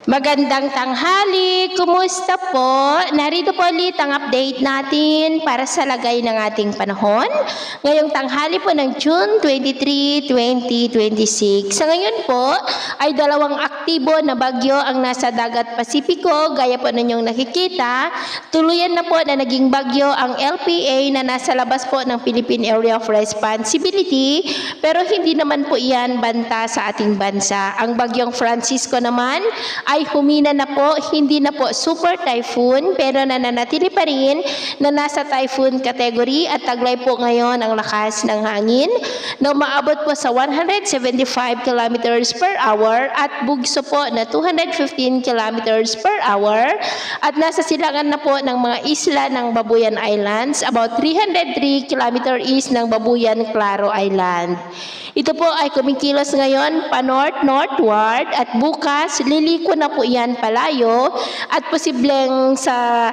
Magandang tanghali, kumusta po? Narito po ulit ang update natin para sa lagay ng ating panahon. Ngayong tanghali po ng June 23, 2026. Sa ngayon po ay dalawang aktibo na bagyo ang nasa dagat Pasipiko. Gaya po ninyong nakikita, tuluyan na po na naging bagyo ang LPA na nasa labas po ng Philippine Area of Responsibility. Pero hindi naman po iyan banta sa ating bansa. Ang bagyong Francisco naman ay humina na po, hindi na po super typhoon pero nananatili pa rin na nasa typhoon category at taglay po ngayon ang lakas ng hangin na umaabot po sa 175 kilometers per hour at bugso po na 215 kilometers per hour at nasa silangan na po ng mga isla ng Babuyan Islands, about 303 km east ng Babuyan Claro Island. Ito po ay kumikilos ngayon pa north-northward at bukas liliko na po iyan palayo at posibleng sa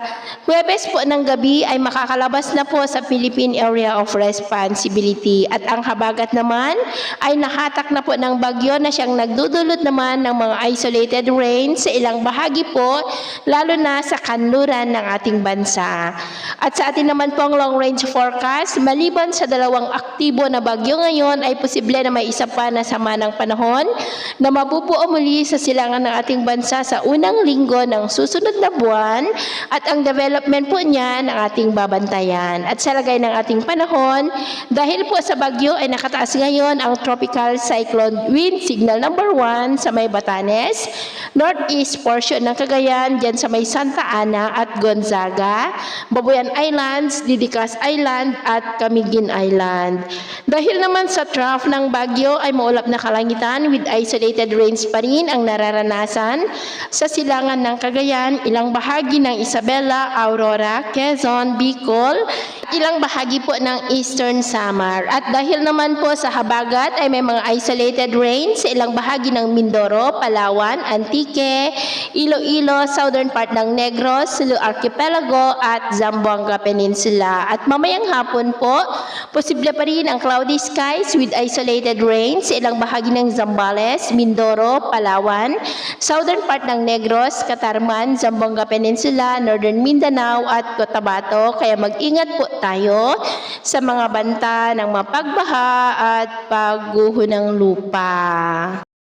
Huwebes po ng gabi ay makakalabas na po sa Philippine Area of Responsibility. At ang habagat naman ay nahatak na po ng bagyo na siyang nagdudulot naman ng mga isolated rain sa ilang bahagi po, lalo na sa kanluran ng ating bansa. At sa atin naman po ang long range forecast, maliban sa dalawang aktibo na bagyo ngayon ay posible na may isa pa na sama ng panahon na mabubuo muli sa silangan ng ating bansa sa unang linggo ng susunod na buwan at ang development po niya ng ating babantayan. At sa lagay ng ating panahon, dahil po sa bagyo ay nakataas ngayon ang tropical cyclone wind signal number 1 sa may Batanes, northeast portion ng Cagayan, dyan sa may Santa Ana at Gonzaga, Babuyan Islands, Didicas Island at Camiguin Island. Dahil naman sa trough ng bagyo ay maulap na kalangitan with isolated rains pa rin ang nararanasan sa silangan ng Cagayan, ilang bahagi ng Isabela, Aurora, Quezon, Bicol, ilang bahagi po ng Eastern Samar. At dahil naman po sa habagat ay may mga isolated rains sa ilang bahagi ng Mindoro, Palawan, Antique, Iloilo, southern part ng Negros, Sulu Archipelago at Zamboanga Peninsula. At mamayang hapon po, posible pa rin ang cloudy skies with isolated rains sa ilang bahagi ng Zambales, Mindoro, Palawan, southern part ng Negros, Catarman, Zamboanga Peninsula, Northern Mindanao at Cotabato. Kaya mag-ingat po tayo sa mga banta ng mapagbaha at pagguho ng lupa.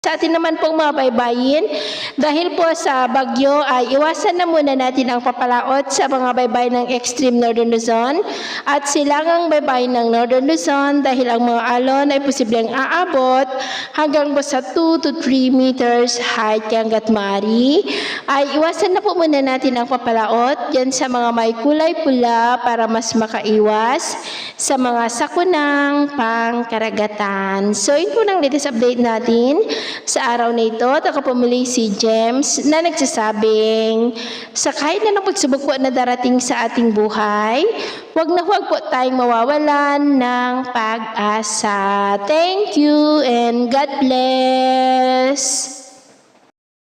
Sa atin naman pong mga baybayin, dahil po sa bagyo ay iwasan na muna natin ang papalaot sa mga baybay ng extreme Northern Luzon at silangang baybay ng Northern Luzon dahil ang mga alon ay posibleng aabot hanggang po sa 2 to 3 meters height hanggat maaari. Ay iwasan na po muna natin ang papalaot dyan sa mga may kulay pula para mas makaiwas sa mga sakunang pangkaragatan. So yun po ng latest update natin sa araw na ito. At ako pumuli si James na nagsasabing sa kahit na ng pagsubok po na darating sa ating buhay, huwag na huwag po tayong mawawalan ng pag-asa. Thank you and God bless.